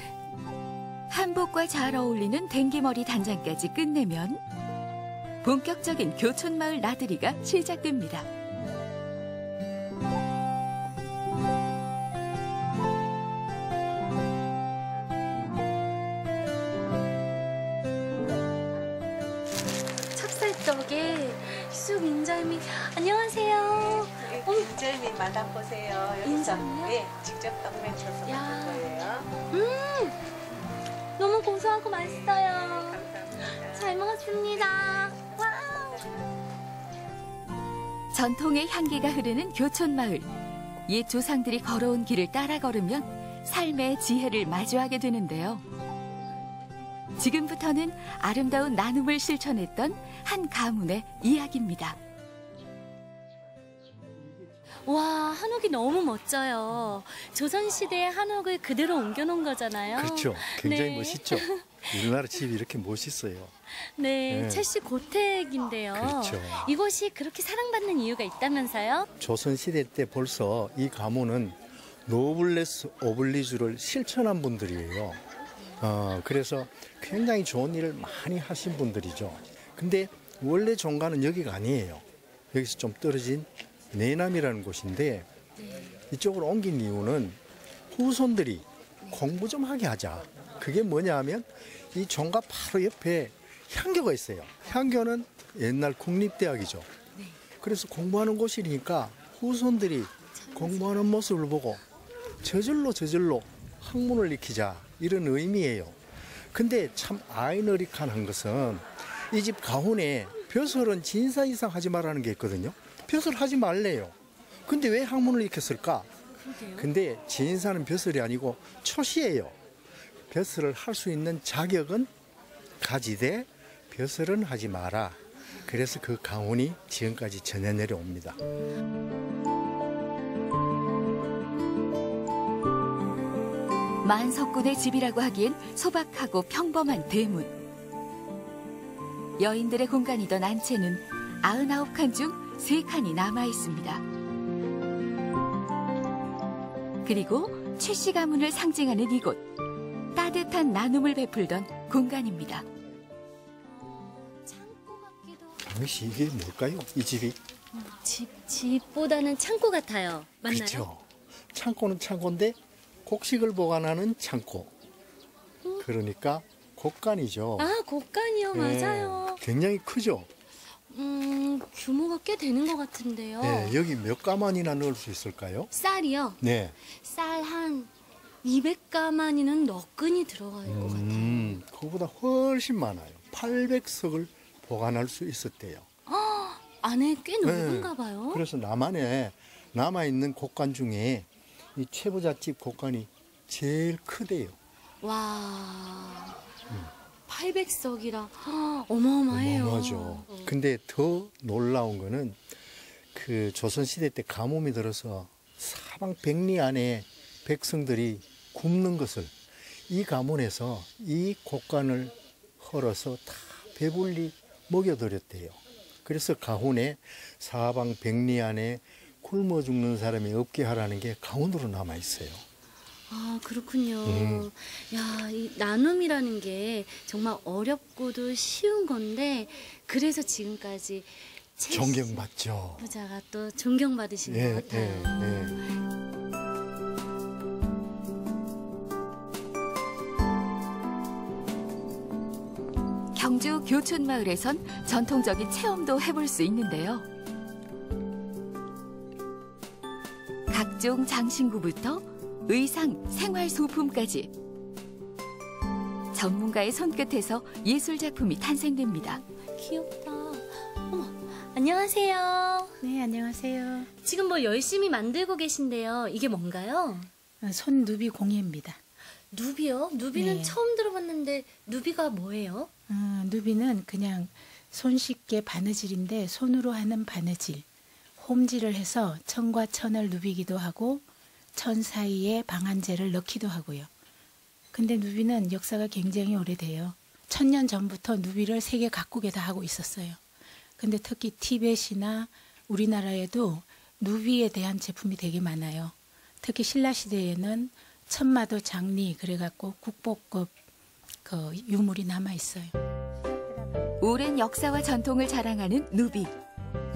Speaker 2: 한복과 잘 어울리는 댕기머리 단장까지 끝내면 본격적인 교촌마을 나들이가 시작됩니다.
Speaker 1: 찹쌀떡에 쑥 인절미. 안녕하세요.
Speaker 10: 인절미 만나보세요. 여기서
Speaker 1: 인절미요?
Speaker 10: 네, 직접 떡면 쳐서
Speaker 1: 야.
Speaker 10: 만든 거예요.
Speaker 1: 너무 고소하고 맛있어요.
Speaker 10: 감사합니다.
Speaker 1: 잘 먹었습니다. 와우.
Speaker 2: 전통의 향기가 흐르는 교촌마을. 옛 조상들이 걸어온 길을 따라 걸으면 삶의 지혜를 마주하게 되는데요. 지금부터는 아름다운 나눔을 실천했던 한 가문의 이야기입니다.
Speaker 1: 와, 한옥이 너무 멋져요. 조선시대의 한옥을 그대로 옮겨놓은 거잖아요.
Speaker 11: 그렇죠. 굉장히
Speaker 1: 네.
Speaker 11: 멋있죠. 우리나라 집이 이렇게 멋있어요.
Speaker 1: 네,
Speaker 11: 네.
Speaker 1: 첼시 고택인데요.
Speaker 11: 그렇죠.
Speaker 1: 이곳이 그렇게 사랑받는 이유가 있다면서요?
Speaker 11: 조선시대 때 벌써 이 가문은 노블레스 오블리주를 실천한 분들이에요. 그래서 굉장히 좋은 일을 많이 하신 분들이죠. 근데 원래 종가는 여기가 아니에요. 여기서 좀 떨어진 내남이라는 곳인데 이쪽으로 옮긴 이유는 후손들이 공부 좀 하게 하자. 그게 뭐냐 하면 이 종가 바로 옆에 향교가 있어요. 향교는 옛날 국립대학이죠. 그래서 공부하는 곳이니까 후손들이 공부하는 모습을 보고 저절로 학문을 익히자 이런 의미예요. 근데 참 아이러니컬한 것은 이 집 가훈에 벼슬은 진사 이상 하지 말라는 게 있거든요. 벼슬 하지 말래요. 근데 왜 학문을 익혔을까? 근데 진사는 벼슬이 아니고 초시예요. 벼슬을 할 수 있는 자격은 가지되 벼슬은 하지 마라. 그래서 그 가훈이 지금까지 전해 내려옵니다.
Speaker 2: 만석군의 집이라고 하기엔 소박하고 평범한 대문. 여인들의 공간이던 안채는 99칸 중 3칸이 남아 있습니다. 그리고 최씨 가문을 상징하는 이곳. 따뜻한 나눔을 베풀던 공간입니다.
Speaker 1: 창고 같기도 하고.
Speaker 11: 강희 씨, 이게 뭘까요? 이 집이?
Speaker 1: 집보다는 창고 같아요. 맞나요?
Speaker 11: 그렇죠. 창고는 창고인데 곡식을 보관하는 창고. 그러니까 곡간이죠.
Speaker 1: 아, 곡간이요.
Speaker 11: 네,
Speaker 1: 맞아요.
Speaker 11: 굉장히 크죠.
Speaker 1: 규모가 꽤 되는 것 같은데요.
Speaker 11: 네, 여기 몇 가만이나 넣을 수 있을까요?
Speaker 1: 쌀이요.
Speaker 11: 네.
Speaker 1: 쌀 한 200가마니는 너끈히 들어갈 것 같아요.
Speaker 11: 그거보다 훨씬 많아요. 800석을 보관할 수 있었대요.
Speaker 1: 안에 꽤
Speaker 11: 네.
Speaker 1: 넓은가 봐요.
Speaker 11: 그래서 남한에 남아있는 곡간 중에 이 최부잣집 곡간이 제일 크대요.
Speaker 1: 와, 800석이라 어마어마해요.
Speaker 11: 어마어마하죠. 근데 더 놀라운 거는 그 조선시대 때 가뭄이 들어서 사방 백리 안에 백성들이 굶는 것을 이 가문에서 이 곡간을 헐어서 다 배불리 먹여드렸대요. 그래서 가훈에 사방 백리 안에 굶어 죽는 사람이 없게 하라는 게 가훈으로 남아 있어요.
Speaker 1: 아, 그렇군요. 야, 이 나눔이라는 게 정말 어렵고도 쉬운 건데 그래서 지금까지
Speaker 11: 존경받죠.
Speaker 1: 부자가 또 존경받으시는 것 같아요.
Speaker 2: 경주 교촌마을에선 전통적인 체험도 해볼 수 있는데요. 각종 장신구부터 의상, 생활 소품까지 전문가의 손끝에서 예술 작품이 탄생됩니다.
Speaker 1: 귀엽다. 어머, 안녕하세요.
Speaker 12: 네, 안녕하세요.
Speaker 1: 지금 뭐 열심히 만들고 계신데요. 이게 뭔가요?
Speaker 12: 손누비 공예입니다.
Speaker 1: 누비요? 누비는
Speaker 12: 네.
Speaker 1: 처음 들어봤는데 누비가 뭐예요?
Speaker 12: 누비는 그냥 손쉽게 바느질인데 손으로 하는 바느질. 홈질을 해서 천과 천을 누비기도 하고 천 사이에 방한제를 넣기도 하고요. 근데 누비는 역사가 굉장히 오래돼요. 1000년 전부터 누비를 세계 각국에 다 하고 있었어요. 근데 특히 티벳이나 우리나라에도 누비에 대한 제품이 되게 많아요. 특히 신라시대에는 천마도 장리 그래갖고 국보급 그 유물이 남아 있어요.
Speaker 2: 오랜 역사와 전통을 자랑하는 누비.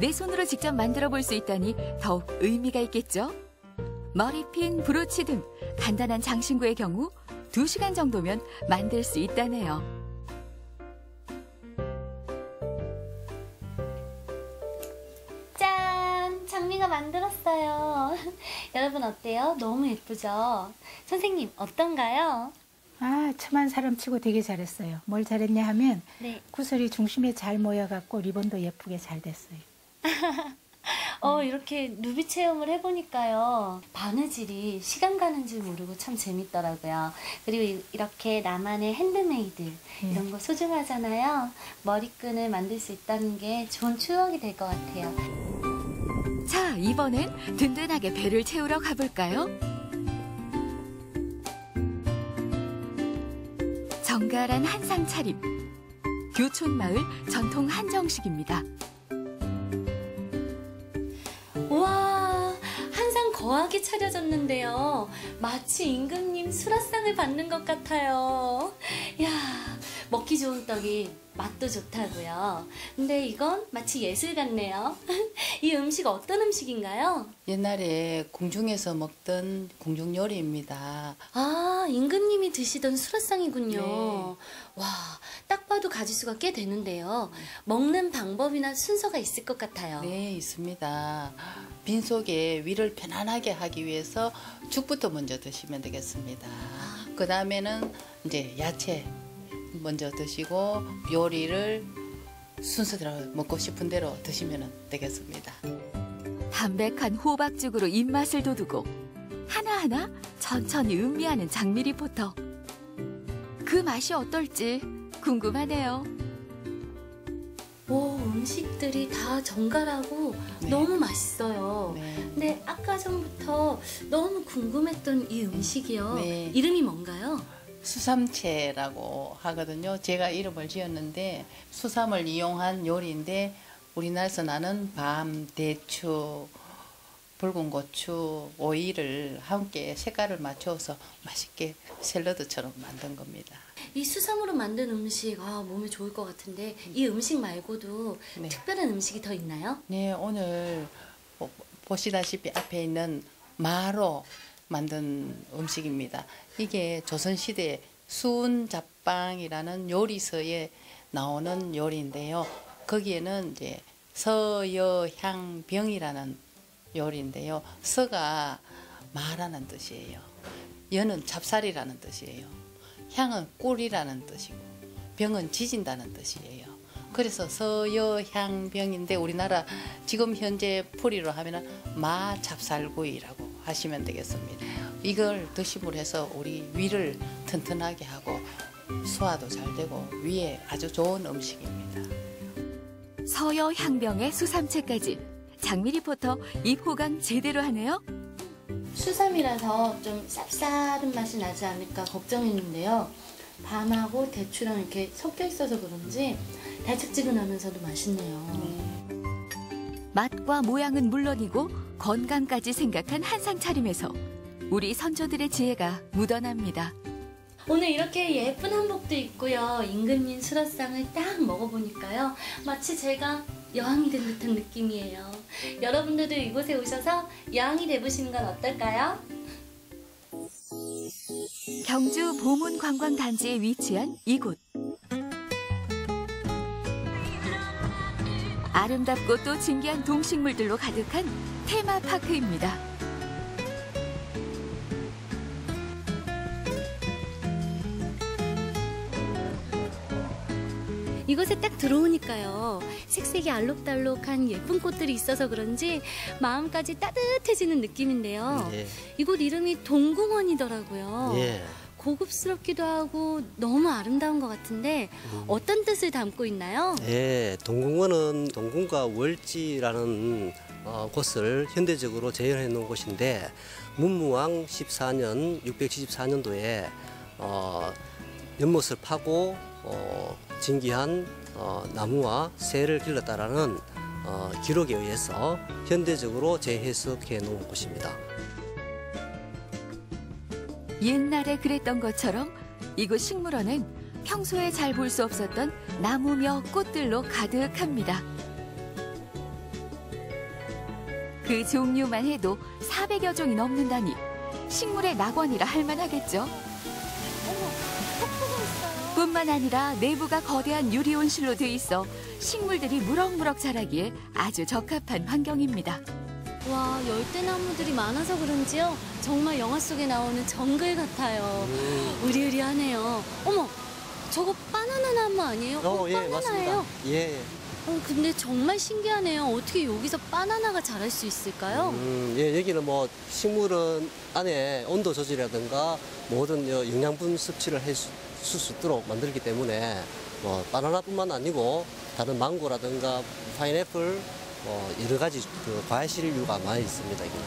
Speaker 2: 내 손으로 직접 만들어 볼 수 있다니 더욱 의미가 있겠죠? 머리핀, 브로치 등 간단한 장신구의 경우 2시간 정도면 만들 수 있다네요.
Speaker 1: 짠! 장미가 만들었어요. 여러분 어때요? 너무 예쁘죠? 선생님 어떤가요?
Speaker 12: 아, 첨한 사람 치고 되게 잘했어요. 뭘 잘했냐 하면
Speaker 1: 네.
Speaker 12: 구슬이 중심에 잘 모여갖고 리본도 예쁘게 잘 됐어요.
Speaker 1: 이렇게 누비 체험을 해보니까요. 바느질이 시간 가는 줄 모르고 참 재밌더라고요. 그리고 이렇게 나만의 핸드메이드 이런 거 소중하잖아요. 머리끈을 만들 수 있다는 게 좋은 추억이 될 것 같아요.
Speaker 2: 자, 이번엔 든든하게 배를 채우러 가볼까요? 정갈한 한상 차림. 교촌마을 전통 한정식입니다.
Speaker 1: 우와, 한상 거하게 차려졌는데요. 마치 임금님 수라상을 받는 것 같아요. 이야, 먹기 좋은 떡이 맛도 좋다고요. 근데 이건 마치 예술 같네요. 이 음식 어떤 음식인가요?
Speaker 13: 옛날에 궁중에서 먹던 궁중 요리입니다.
Speaker 1: 아, 임금님이 드시던 수라상이군요.
Speaker 13: 네.
Speaker 1: 와, 딱 봐도 가지수가 꽤 되는데요. 먹는 방법이나 순서가 있을 것 같아요.
Speaker 13: 네, 있습니다. 빈속에 위를 편안하게 하기 위해서 죽부터 먼저 드시면 되겠습니다. 그 다음에는 이제 야채 먼저 드시고 요리를 순서대로 먹고 싶은 대로 드시면 되겠습니다.
Speaker 2: 담백한 호박죽으로 입맛을 돋우고 하나하나 천천히 음미하는 장미 리포터. 그 맛이 어떨지 궁금하네요.
Speaker 1: 오, 음식들이 다 정갈하고 너무 맛있어요. 근데 아까 전부터 너무 궁금했던 이 음식이요. 이름이 뭔가요?
Speaker 13: 수삼채라고 하거든요. 제가 이름을 지었는데 수삼을 이용한 요리인데 우리나라에서 나는 밤, 대추, 붉은 고추, 오이를 함께 색깔을 맞춰서 맛있게 샐러드처럼 만든 겁니다.
Speaker 1: 이 수삼으로 만든 음식 몸에 좋을 것 같은데 이 음식 말고도 특별한 음식이 더 있나요?
Speaker 13: 네, 오늘 보시다시피 앞에 있는 마로 만든 음식입니다. 이게 조선시대 수은잡방이라는 요리서에 나오는 요리인데요. 거기에는 이제 서여향병이라는 요리인데요. 서가 마라는 뜻이에요. 여는 찹쌀이라는 뜻이에요. 향은 꿀이라는 뜻이고 병은 지진다는 뜻이에요. 그래서 서여향병인데 우리나라 지금 현재 풀이로 하면은 마찹쌀구이라고 하시면 되겠습니다. 이걸 드심으로 해서 우리 위를 튼튼하게 하고 소화도 잘 되고 위에 아주 좋은 음식입니다.
Speaker 2: 서여향병에 수삼채까지. 장미 리포터 입 호강 제대로 하네요.
Speaker 1: 수삼이라서 좀 쌉싸른 맛이 나지 않을까 걱정했는데요. 밤하고 대추랑 이렇게 섞여 있어서 그런지 달짝지근하면서도 맛있네요.
Speaker 2: 맛과 모양은 물론이고 건강까지 생각한 한상 차림에서 우리 선조들의 지혜가 묻어납니다.
Speaker 1: 오늘 이렇게 예쁜 한복도 있고요. 임금님 수라상을 딱 먹어보니까요. 마치 제가 여왕이 된 듯한 느낌이에요. 여러분들도 이곳에 오셔서 여왕이 돼보시는 건 어떨까요?
Speaker 2: 경주 보문관광단지에 위치한 이곳. 아름답고 또 신기한 동식물들로 가득한 테마파크입니다.
Speaker 1: 이곳에 딱 들어오니까요. 색색이 알록달록한 예쁜 꽃들이 있어서 그런지 마음까지 따뜻해지는 느낌인데요.
Speaker 14: 예.
Speaker 1: 이곳 이름이 동궁원이더라고요.
Speaker 14: 예.
Speaker 1: 고급스럽기도 하고 너무 아름다운 것 같은데 어떤 뜻을 담고 있나요?
Speaker 14: 예, 동궁원은 동궁과 월지라는 곳을 현대적으로 재현해 놓은 곳인데 문무왕 14년 674년도에 연못을 파고 진기한 나무와 새를 길렀다라는 기록에 의해서 현대적으로 재해석해 놓은 곳입니다.
Speaker 2: 옛날에 그랬던 것처럼 이곳 식물원은 평소에 잘 볼 수 없었던 나무며 꽃들로 가득합니다. 그 종류만 해도 400여 종이 넘는다니 식물의 낙원이라 할 만하겠죠. 뿐만 아니라 내부가 거대한 유리 온실로 돼 있어 식물들이 무럭무럭 자라기에 아주 적합한 환경입니다.
Speaker 1: 와, 열대나무들이 많아서 그런지요. 정말 영화 속에 나오는 정글 같아요. 으리으리하네요. 어머, 저거 바나나 나무 아니에요?
Speaker 14: 예,
Speaker 1: 바나나예요?
Speaker 14: 맞습니다. 예.
Speaker 1: 근데 정말 신기하네요. 어떻게 여기서 바나나가 자랄 수 있을까요?
Speaker 14: 예, 여기는 뭐 식물은 안에 온도 조절이라든가 모든 영양분 섭취를 할 수 있도록 만들기 때문에 뭐 바나나뿐만 아니고 다른 망고라든가 파인애플 여러 가지 과실류가 많이 있습니다. 여기는.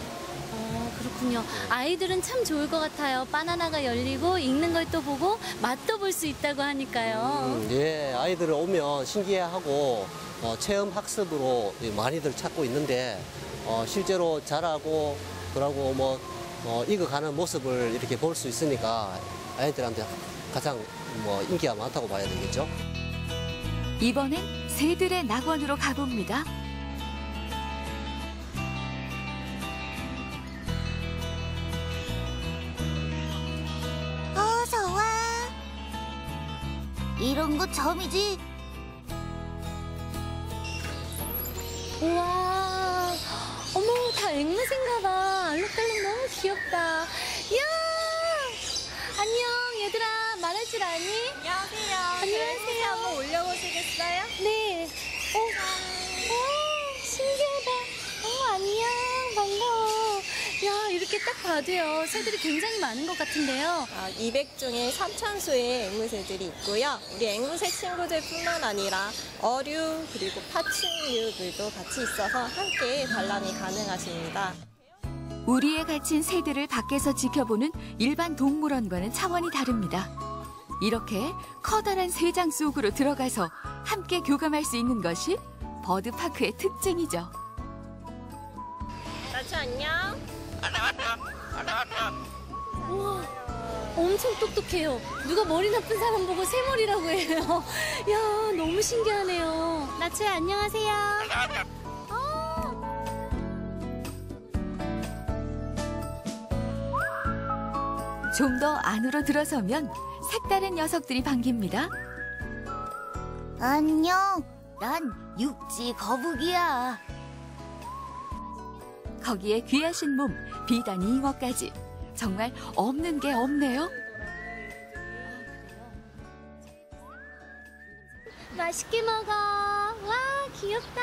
Speaker 1: 그렇군요. 아이들은 참 좋을 것 같아요. 바나나가 열리고 익는 걸 또 보고 맛도 볼 수 있다고 하니까요.
Speaker 14: 예, 아이들 오면 신기해하고 체험 학습으로 많이들 찾고 있는데 실제로 자라고 그러고 익어가는 모습을 이렇게 볼 수 있으니까 아이들한테 가장 인기가 많다고 봐야 되겠죠.
Speaker 2: 이번엔 새들의 낙원으로 가봅니다.
Speaker 15: 어서 와. 이런 거 처음이지?
Speaker 1: 우와, 어머, 다 앵무새인가 봐. 알록달록 너무 귀엽다. 이야, 안녕, 얘들아. 말할 줄 아니?
Speaker 16: 안녕하세요.
Speaker 1: 안녕하세요.
Speaker 16: 한번 올려보시겠어요?
Speaker 1: 네. 신기하다. 안녕, 반가워. 야, 이렇게 딱 봐도요. 새들이 굉장히 많은 것 같은데요.
Speaker 16: 200종의 3,000수의 앵무새들이 있고요. 우리 앵무새 친구들뿐만 아니라 어류 그리고 파충류들도 같이 있어서 함께 관람이 가능하십니다.
Speaker 2: 우리에 갇힌 새들을 밖에서 지켜보는 일반 동물원과는 차원이 다릅니다. 이렇게 커다란 새장 속으로 들어가서 함께 교감할 수 있는 것이 버드파크의 특징이죠.
Speaker 16: 나츠 안녕.
Speaker 1: 우와, 엄청 똑똑해요. 누가 머리 나쁜 사람 보고 새머리라고 해요. 야, 너무 신기하네요. 나츠야, 안녕하세요.
Speaker 2: 좀 더 안으로 들어서면 색다른 녀석들이 반깁니다.
Speaker 15: 안녕. 난 육지 거북이야.
Speaker 2: 거기에 귀하신 몸, 비단이 잉어까지. 정말 없는 게 없네요.
Speaker 1: 맛있게 먹어. 와, 귀엽다.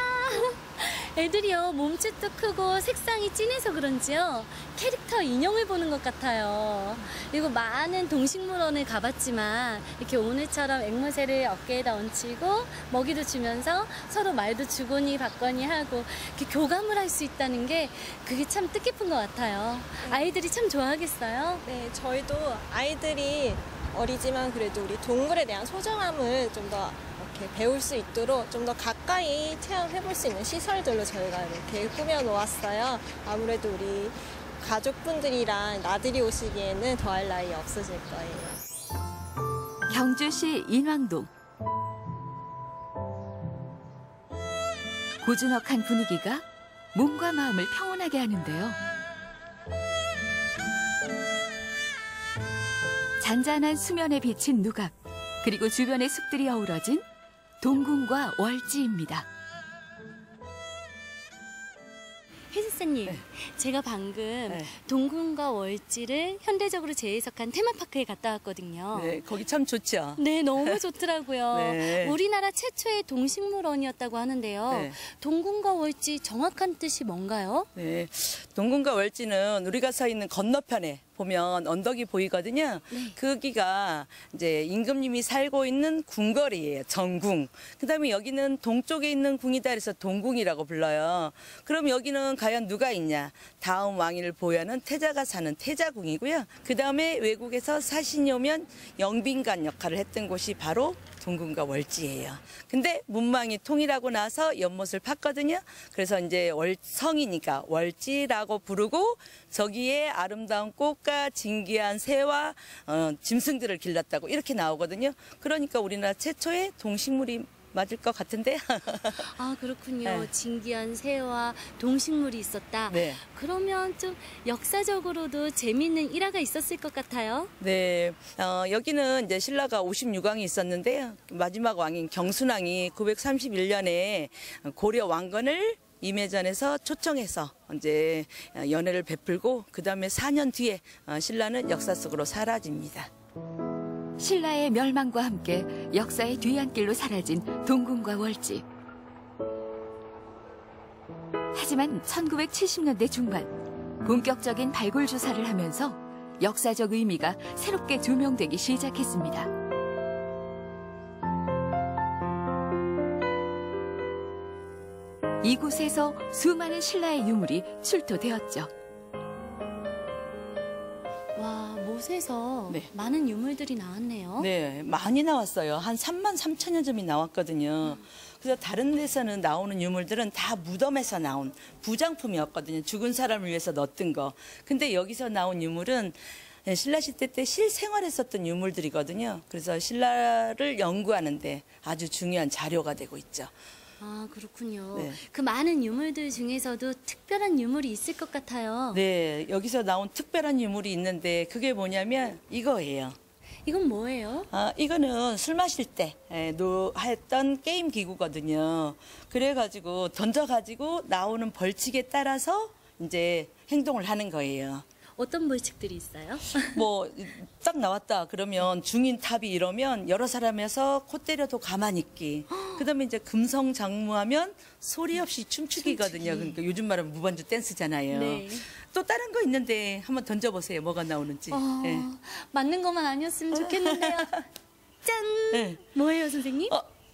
Speaker 1: 애들이요, 몸집도 크고 색상이 진해서 그런지요, 캐릭터 인형을 보는 것 같아요. 그리고 많은 동식물원을 가봤지만 이렇게 오늘처럼 앵무새를 어깨에다 얹히고 먹이도 주면서 서로 말도 주거니 받거니 하고 이렇게 교감을 할 수 있다는 게 그게 참 뜻깊은 것 같아요. 아이들이 참 좋아하겠어요.
Speaker 16: 네, 저희도 아이들이 어리지만 그래도 우리 동물에 대한 소중함을 좀 더 이렇게 배울 수 있도록 좀 더 가까이 체험해 볼 수 있는 시설들로 저희가 이렇게 꾸며 놓았어요. 아무래도 우리 가족분들이랑 나들이 오시기에는 더할 나위 없으실 거예요.
Speaker 2: 경주시 인왕동. 고즈넉한 분위기가 몸과 마음을 평온하게 하는데요. 잔잔한 수면에 비친 누각, 그리고 주변의 숲들이 어우러진 동궁과 월지입니다.
Speaker 1: 혜진쌤님, 제가 방금 동궁과 월지를 현대적으로 재해석한 테마파크에 갔다 왔거든요.
Speaker 3: 네, 거기 참 좋죠.
Speaker 1: 네, 너무 좋더라고요.
Speaker 3: 네.
Speaker 1: 우리나라 최초의 동식물원이었다고 하는데요.
Speaker 3: 네.
Speaker 1: 동궁과 월지 정확한 뜻이 뭔가요?
Speaker 3: 네, 동궁과 월지는 우리가 서 있는 건너편에 보면 언덕이 보이거든요.
Speaker 1: 네.
Speaker 3: 거기가 이제 임금님이 살고 있는 궁궐이에요. 정궁. 그다음에 여기는 동쪽에 있는 궁이다 그래서 동궁이라고 불러요. 그럼 여기는 과연 누가 있냐? 다음 왕위를 보유하는 태자가 사는 태자궁이고요. 그다음에 외국에서 사신이 오면 영빈관 역할을 했던 곳이 바로 동궁과 월지예요. 근데 문망이 통일하고 나서 연못을 팠거든요. 그래서 이제 성이니까 월지라고 부르고 저기에 아름다운 꽃과 진귀한 새와 짐승들을 길렀다고 이렇게 나오거든요. 그러니까 우리나라 최초의 동식물이 맞을 것 같은데.
Speaker 1: 아, 그렇군요.
Speaker 3: 네.
Speaker 1: 진귀한 새와 동식물이 있었다.
Speaker 3: 네.
Speaker 1: 그러면 좀 역사적으로도 재미있는 일화가 있었을 것 같아요.
Speaker 3: 네, 여기는 이제 신라가 56왕이 있었는데요. 마지막 왕인 경순왕이 931년에 고려 왕건을 임해전에서 초청해서 이제 연회를 베풀고 그 다음에 4년 뒤에 신라는 역사 속으로 사라집니다.
Speaker 2: 신라의 멸망과 함께 역사의 뒤안길로 사라진 동궁과 월지. 하지만 1970년대 중반 본격적인 발굴 조사를 하면서 역사적 의미가 새롭게 조명되기 시작했습니다. 이곳에서 수많은 신라의 유물이 출토되었죠.
Speaker 1: 와, 못에서
Speaker 3: 네.
Speaker 1: 많은 유물들이 나왔네요.
Speaker 3: 네, 많이 나왔어요. 한 33,000여 점이 나왔거든요. 그래서 다른 데서는 나오는 유물들은 다 무덤에서 나온 부장품이었거든요. 죽은 사람을 위해서 넣었던 거. 근데 여기서 나온 유물은 신라 시대 때 실생활했었던 유물들이거든요. 그래서 신라를 연구하는데 아주 중요한 자료가 되고 있죠.
Speaker 1: 아, 그렇군요.
Speaker 3: 네.
Speaker 1: 그 많은 유물들 중에서도 특별한 유물이 있을 것 같아요.
Speaker 3: 네, 여기서 나온 특별한 유물이 있는데 그게 뭐냐면 이거예요.
Speaker 1: 이건 뭐예요?
Speaker 3: 아, 이거는 술 마실 때 했던 게임 기구거든요. 그래가지고 던져가지고 나오는 벌칙에 따라서 이제 행동을 하는 거예요.
Speaker 1: 어떤 벌칙들이 있어요?
Speaker 3: 뭐 딱 나왔다 그러면 중인 탑이 이러면 여러 사람에서 코 때려도 가만히 있기. 그다음에 이제 금성장무하면 소리 없이 춤추기거든요. 그러니까 요즘 말하면 무반주 댄스잖아요.
Speaker 1: 네.
Speaker 3: 또 다른 거 있는데 한번 던져보세요. 뭐가 나오는지. 네.
Speaker 1: 맞는 것만 아니었으면 좋겠는데요. 짠!
Speaker 3: 네.
Speaker 1: 뭐예요, 선생님?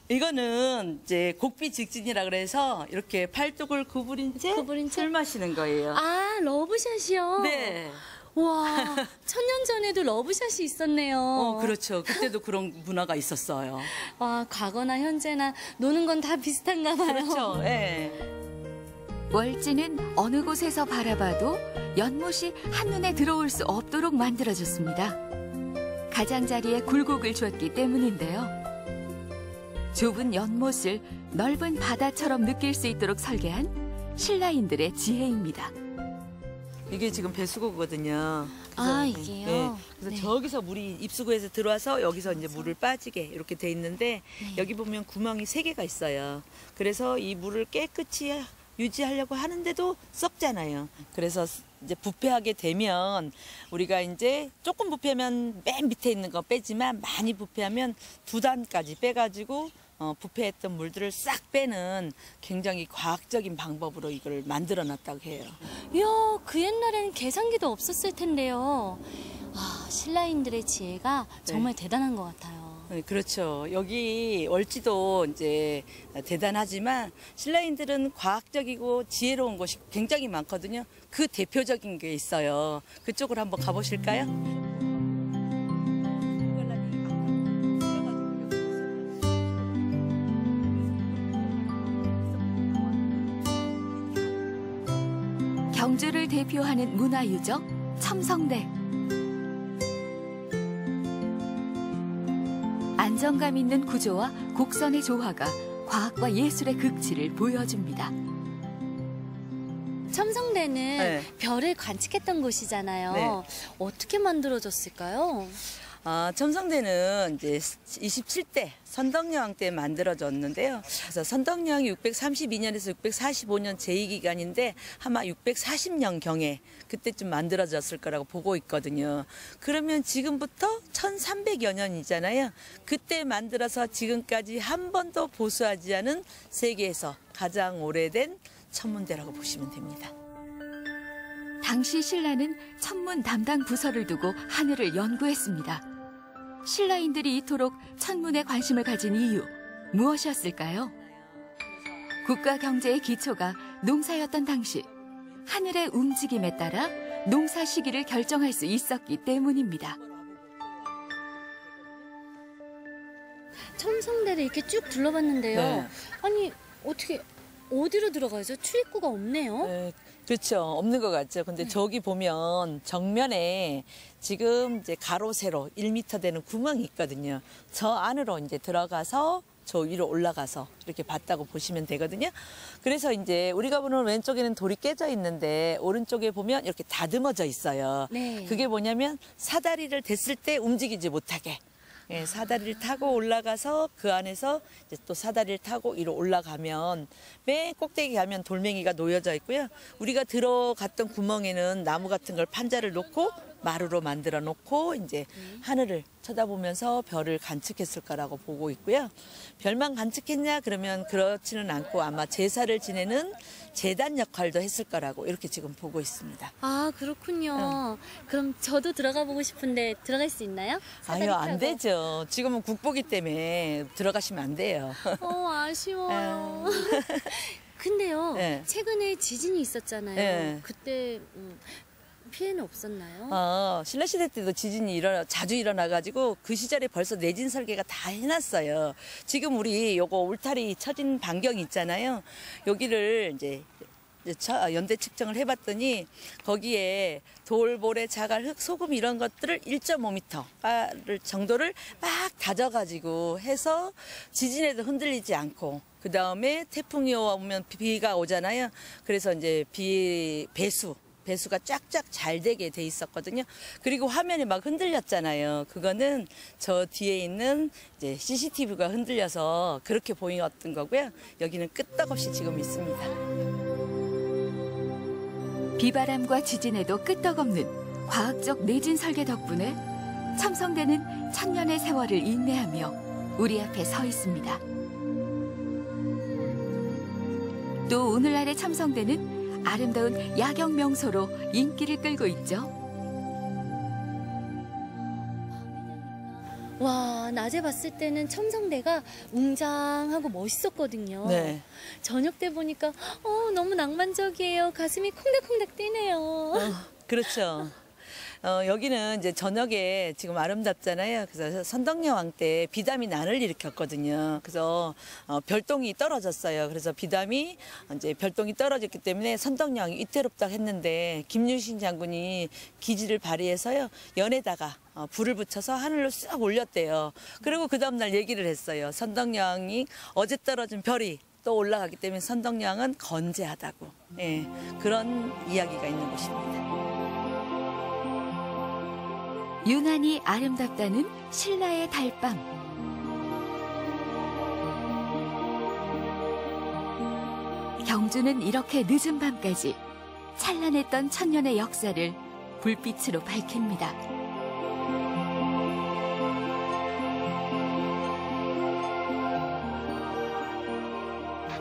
Speaker 3: 이거는 이제 곡비 직진이라 그래서 이렇게 팔뚝을 구부린 채 술 마시는 거예요.
Speaker 1: 아, 러브샷이요?
Speaker 3: 네.
Speaker 1: 와, 1000년 전에도 러브샷이 있었네요.
Speaker 3: 그렇죠. 그때도 그런 문화가 있었어요.
Speaker 1: 와, 과거나 현재나 노는 건 다 비슷한가 봐요.
Speaker 3: 그렇죠. 네.
Speaker 2: 월지는 어느 곳에서 바라봐도 연못이 한눈에 들어올 수 없도록 만들어졌습니다. 가장자리에 굴곡을 줬기 때문인데요. 좁은 연못을 넓은 바다처럼 느낄 수 있도록 설계한 신라인들의 지혜입니다.
Speaker 3: 이게 지금 배수구거든요.
Speaker 1: 아, 이게요?
Speaker 3: 네. 그래서
Speaker 1: 네.
Speaker 3: 저기서 물이 입수구에서 들어와서 여기서 이제 물을 빠지게 이렇게 돼 있는데 여기 보면 구멍이 3개가 있어요. 그래서 이 물을 깨끗이 유지하려고 하는데도 썩잖아요. 그래서 이제 부패하게 되면 우리가 이제 조금 부패하면 맨 밑에 있는 거 빼지만 많이 부패하면 2단까지 빼가지고 부패했던 물들을 싹 빼는 굉장히 과학적인 방법으로 이걸 만들어 놨다고 해요.
Speaker 1: 이야, 그 옛날에는 계산기도 없었을 텐데요. 아, 신라인들의 지혜가 정말 대단한 것 같아요.
Speaker 3: 네, 그렇죠. 여기 월지도 이제 대단하지만 신라인들은 과학적이고 지혜로운 곳이 굉장히 많거든요. 그 대표적인 게 있어요. 그쪽으로 한번 가보실까요?
Speaker 2: 대표하는 문화유적 첨성대. 안정감 있는 구조와 곡선의 조화가 과학과 예술의 극치를 보여줍니다.
Speaker 1: 첨성대는
Speaker 3: 네.
Speaker 1: 별을 관측했던 곳이잖아요.
Speaker 3: 네.
Speaker 1: 어떻게 만들어졌을까요?
Speaker 3: 첨성대는 이제 27대 선덕여왕 때 만들어졌는데요. 그래서 선덕여왕이 632년에서 645년 제2기간인데 아마 640년 경에 그때쯤 만들어졌을 거라고 보고 있거든요. 그러면 지금부터 1300여 년이잖아요. 그때 만들어서 지금까지 한 번도 보수하지 않은 세계에서 가장 오래된 천문대라고 보시면 됩니다.
Speaker 2: 당시 신라는 천문 담당 부서를 두고 하늘을 연구했습니다. 신라인들이 이토록 천문에 관심을 가진 이유, 무엇이었을까요? 국가 경제의 기초가 농사였던 당시, 하늘의 움직임에 따라 농사 시기를 결정할 수 있었기 때문입니다.
Speaker 1: 첨성대를 이렇게 쭉 둘러봤는데요.
Speaker 3: 네.
Speaker 1: 아니, 어떻게 어디로 들어가죠? 출입구가 없네요.
Speaker 3: 네, 그렇죠. 없는 것 같죠. 근데 저기 보면 정면에 지금 이제 가로 세로 1m 되는 구멍이 있거든요. 저 안으로 이제 들어가서 저 위로 올라가서 이렇게 봤다고 보시면 되거든요. 그래서 이제 우리가 보는 왼쪽에는 돌이 깨져 있는데 오른쪽에 보면 이렇게 다듬어져 있어요.
Speaker 1: 네.
Speaker 3: 그게 뭐냐면 사다리를 댔을 때 움직이지 못하게. 예, 사다리를 타고 올라가서 그 안에서 이제 또 사다리를 타고 위로 올라가면 맨 꼭대기 가면 돌멩이가 놓여져 있고요. 우리가 들어갔던 구멍에는 나무 같은 걸 판자를 놓고 마루로 만들어 놓고 이제 하늘을 쳐다보면서 별을 관측했을 거라고 보고 있고요. 별만 관측했냐 그러면 그렇지는 않고 아마 제사를 지내는 제단 역할도 했을 거라고 이렇게 지금 보고 있습니다.
Speaker 1: 아, 그렇군요. 그럼 저도 들어가 보고 싶은데 들어갈 수 있나요? 사다리
Speaker 3: 아유, 안
Speaker 1: 타고.
Speaker 3: 되죠. 지금은 국보기 때문에 들어가시면 안 돼요.
Speaker 1: 아쉬워요. 근데요,
Speaker 3: 네.
Speaker 1: 최근에 지진이 있었잖아요.
Speaker 3: 네.
Speaker 1: 그때 피해는 없었나요?
Speaker 3: 신라시대 때도 지진이 자주 일어나가지고 그 시절에 벌써 내진 설계가 다 해놨어요. 지금 우리 요거 울타리 쳐진 반경이 있잖아요. 여기를 이제 연대 측정을 해봤더니 거기에 돌, 모래, 자갈, 흙, 소금 이런 것들을 1.5m 정도를 막 다져가지고 해서 지진에도 흔들리지 않고 그 다음에 태풍이 오면 비가 오잖아요. 그래서 이제 배수가 쫙쫙 잘 되게 돼 있었거든요. 그리고 화면이 막 흔들렸잖아요. 그거는 저 뒤에 있는 이제 CCTV가 흔들려서 그렇게 보였던 거고요. 여기는 끄떡없이 지금 있습니다.
Speaker 2: 비바람과 지진에도 끄떡없는 과학적 내진 설계 덕분에 첨성대는 천년의 세월을 인내하며 우리 앞에 서 있습니다. 또 오늘날의 첨성대는 아름다운 야경 명소로 인기를 끌고 있죠.
Speaker 1: 와, 낮에 봤을 때는 첨성대가 웅장하고 멋있었거든요.
Speaker 3: 네.
Speaker 1: 저녁 때 보니까 너무 낭만적이에요. 가슴이 콩닥콩닥 뛰네요.
Speaker 3: 그렇죠. 여기는 이제 저녁에 지금 아름답잖아요. 그래서 선덕여왕 때 비담이 난을 일으켰거든요. 그래서 별똥이 떨어졌어요. 그래서 비담이 이제 별똥이 떨어졌기 때문에 선덕여왕이 위태롭다 했는데 김유신 장군이 기지를 발휘해서요 연에다가 불을 붙여서 하늘로 쑥 올렸대요. 그리고 그 다음날 얘기를 했어요. 선덕여왕이 어제 떨어진 별이 또 올라가기 때문에 선덕여왕은 건재하다고. 예, 그런 이야기가 있는 곳입니다.
Speaker 2: 유난히 아름답다는 신라의 달밤. 경주는 이렇게 늦은 밤까지 찬란했던 천년의 역사를 불빛으로 밝힙니다.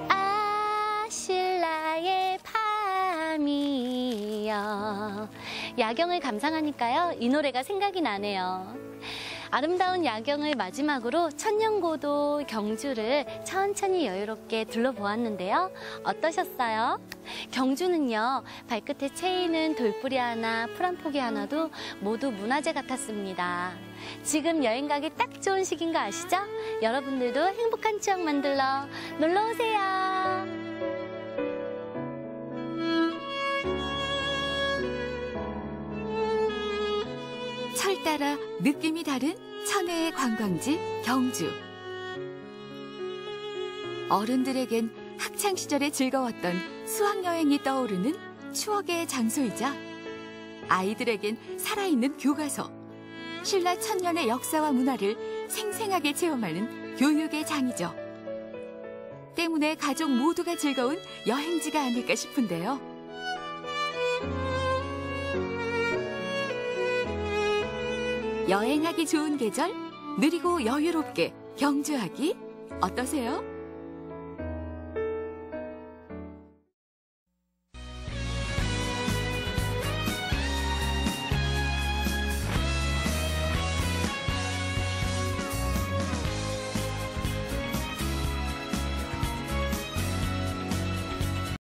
Speaker 1: 아, 신라의 밤이여. 야경을 감상하니까요, 이 노래가 생각이 나네요. 아름다운 야경을 마지막으로 천년고도 경주를 천천히 여유롭게 둘러보았는데요. 어떠셨어요? 경주는요, 발끝에 채이는 돌뿌리 하나, 풀 한 포기 하나도 모두 문화재 같았습니다. 지금 여행 가기 딱 좋은 시기인 거 아시죠? 여러분들도 행복한 추억 만들러 놀러 오세요.
Speaker 2: 철 따라 느낌이 다른 천혜의 관광지 경주. 어른들에겐 학창시절에 즐거웠던 수학여행이 떠오르는 추억의 장소이자 아이들에겐 살아있는 교과서, 신라 천년의 역사와 문화를 생생하게 체험하는 교육의 장이죠. 때문에 가족 모두가 즐거운 여행지가 아닐까 싶은데요. 여행하기 좋은 계절, 느리고 여유롭게 경주하기 어떠세요?